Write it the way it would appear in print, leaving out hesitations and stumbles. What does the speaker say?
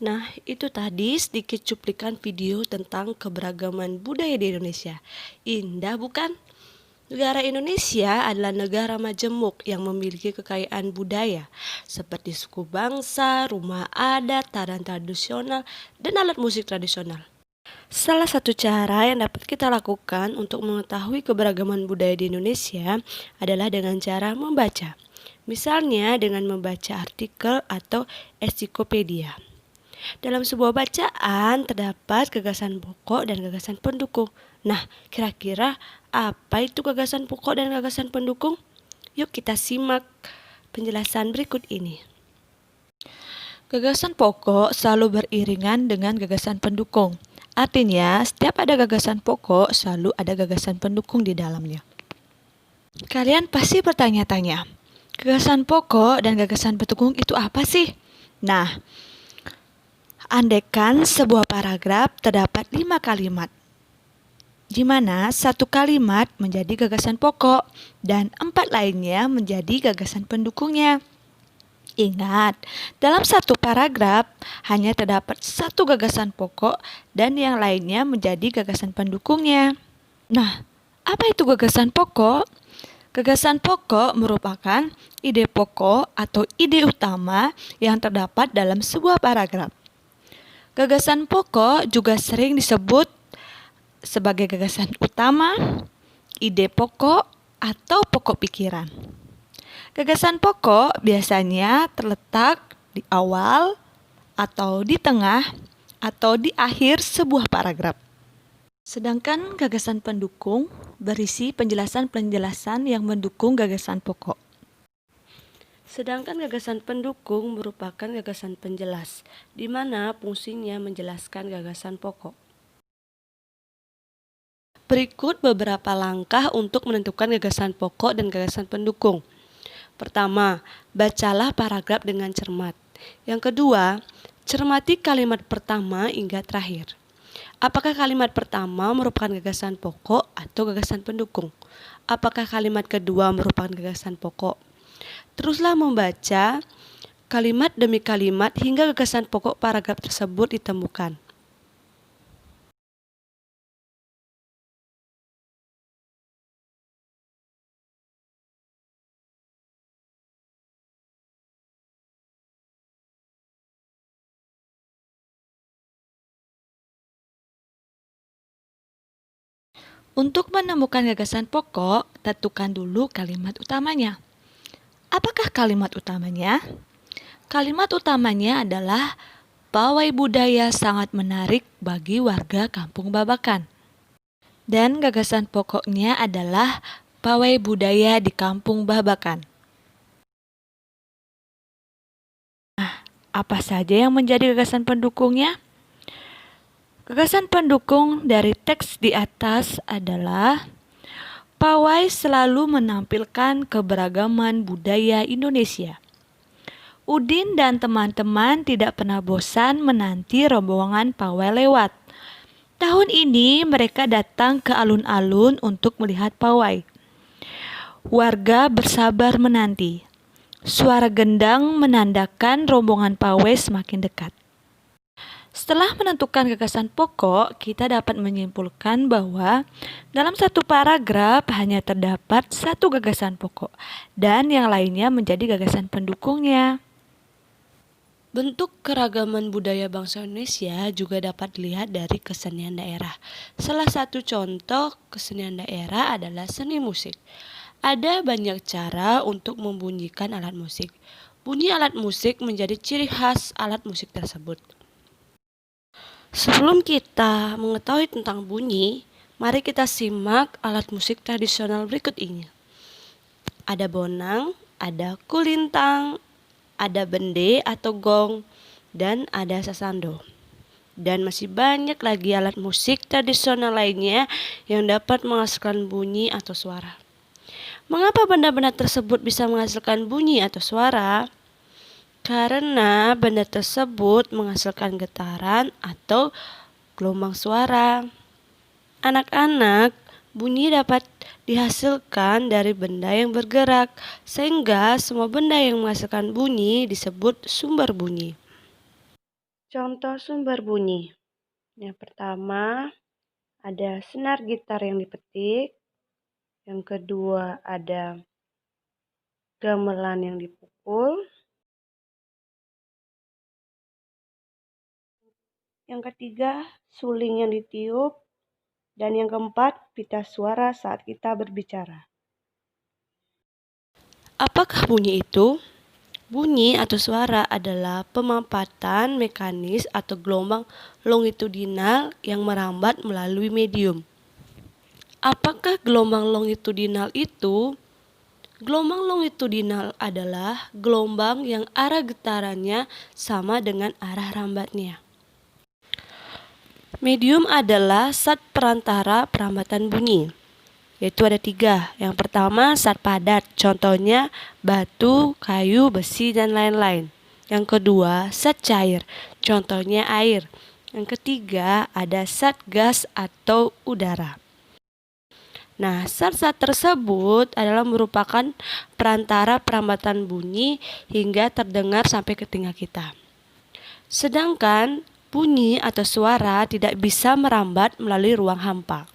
Nah, itu tadi sedikit cuplikan video tentang keberagaman budaya di Indonesia. Indah bukan? Negara Indonesia adalah negara majemuk yang memiliki kekayaan budaya seperti suku bangsa, rumah adat, tarian tradisional, dan alat musik tradisional. Salah satu cara yang dapat kita lakukan untuk mengetahui keberagaman budaya di Indonesia adalah dengan cara membaca. Misalnya dengan membaca artikel atau ensiklopedia. Dalam sebuah bacaan terdapat gagasan pokok dan gagasan pendukung. Nah, kira-kira apa itu gagasan pokok dan gagasan pendukung? Yuk kita simak penjelasan berikut ini. Gagasan pokok selalu beriringan dengan gagasan pendukung. Artinya, setiap ada gagasan pokok, selalu ada gagasan pendukung di dalamnya. Kalian pasti bertanya-tanya, gagasan pokok dan gagasan pendukung itu apa sih? Nah, andaikan sebuah paragraf terdapat 5 kalimat, di mana 1 kalimat menjadi gagasan pokok dan 4 lainnya menjadi gagasan pendukungnya. Ingat, dalam satu paragraf hanya terdapat 1 gagasan pokok dan yang lainnya menjadi gagasan pendukungnya. Nah, apa itu gagasan pokok? Gagasan pokok merupakan ide pokok atau ide utama yang terdapat dalam sebuah paragraf. Gagasan pokok juga sering disebut sebagai gagasan utama, ide pokok, atau pokok pikiran. Gagasan pokok biasanya terletak di awal, atau di tengah, atau di akhir sebuah paragraf. Sedangkan gagasan pendukung berisi penjelasan-penjelasan yang mendukung gagasan pokok. Sedangkan gagasan pendukung merupakan gagasan penjelas, di mana fungsinya menjelaskan gagasan pokok. Berikut beberapa langkah untuk menentukan gagasan pokok dan gagasan pendukung. Pertama, bacalah paragraf dengan cermat. Yang kedua, cermati kalimat pertama hingga terakhir. Apakah kalimat pertama merupakan gagasan pokok atau gagasan pendukung? Apakah kalimat kedua merupakan gagasan pokok? Teruslah membaca kalimat demi kalimat hingga gagasan pokok paragraf tersebut ditemukan. Untuk menemukan gagasan pokok, tentukan dulu kalimat utamanya. Apakah kalimat utamanya? Kalimat utamanya adalah pawai budaya sangat menarik bagi warga Kampung Babakan. Dan gagasan pokoknya adalah pawai budaya di Kampung Babakan. Nah, apa saja yang menjadi gagasan pendukungnya? Gagasan pendukung dari teks di atas adalah pawai selalu menampilkan keberagaman budaya Indonesia. Udin dan teman-teman tidak pernah bosan menanti rombongan pawai lewat. Tahun ini mereka datang ke alun-alun untuk melihat pawai. Warga bersabar menanti. Suara gendang menandakan rombongan pawai semakin dekat. Setelah menentukan gagasan pokok, kita dapat menyimpulkan bahwa dalam satu paragraf hanya terdapat satu gagasan pokok dan yang lainnya menjadi gagasan pendukungnya. Bentuk keragaman budaya bangsa Indonesia juga dapat dilihat dari kesenian daerah. Salah satu contoh kesenian daerah adalah seni musik. Ada banyak cara untuk membunyikan alat musik. Bunyi alat musik menjadi ciri khas alat musik tersebut. Sebelum kita mengetahui tentang bunyi, mari kita simak alat musik tradisional berikut ini. Ada bonang, ada kulintang, ada bende atau gong, dan ada sasando. Dan masih banyak lagi alat musik tradisional lainnya yang dapat menghasilkan bunyi atau suara. Mengapa benda-benda tersebut bisa menghasilkan bunyi atau suara? Karena benda tersebut menghasilkan getaran atau gelombang suara. Anak-anak, bunyi dapat dihasilkan dari benda yang bergerak, sehingga semua benda yang menghasilkan bunyi disebut sumber bunyi. Contoh sumber bunyi. Yang pertama, ada senar gitar yang dipetik. Yang kedua, ada gamelan yang dipukul. Yang ketiga, suling yang ditiup. Dan yang keempat, pita suara saat kita berbicara. Apakah bunyi itu? Bunyi atau suara adalah pemampatan mekanis atau gelombang longitudinal yang merambat melalui medium. Apakah gelombang longitudinal itu? Gelombang longitudinal adalah gelombang yang arah getarannya sama dengan arah rambatnya. Medium adalah zat perantara perambatan bunyi, yaitu ada 3. Yang pertama, zat padat, contohnya batu, kayu, besi, dan lain-lain. Yang kedua, zat cair, contohnya air. Yang ketiga, ada zat gas atau udara. Nah, zat-zat tersebut adalah merupakan perantara perambatan bunyi hingga terdengar sampai ke telinga kita. Sedangkan bunyi atau suara tidak bisa merambat melalui ruang hampa.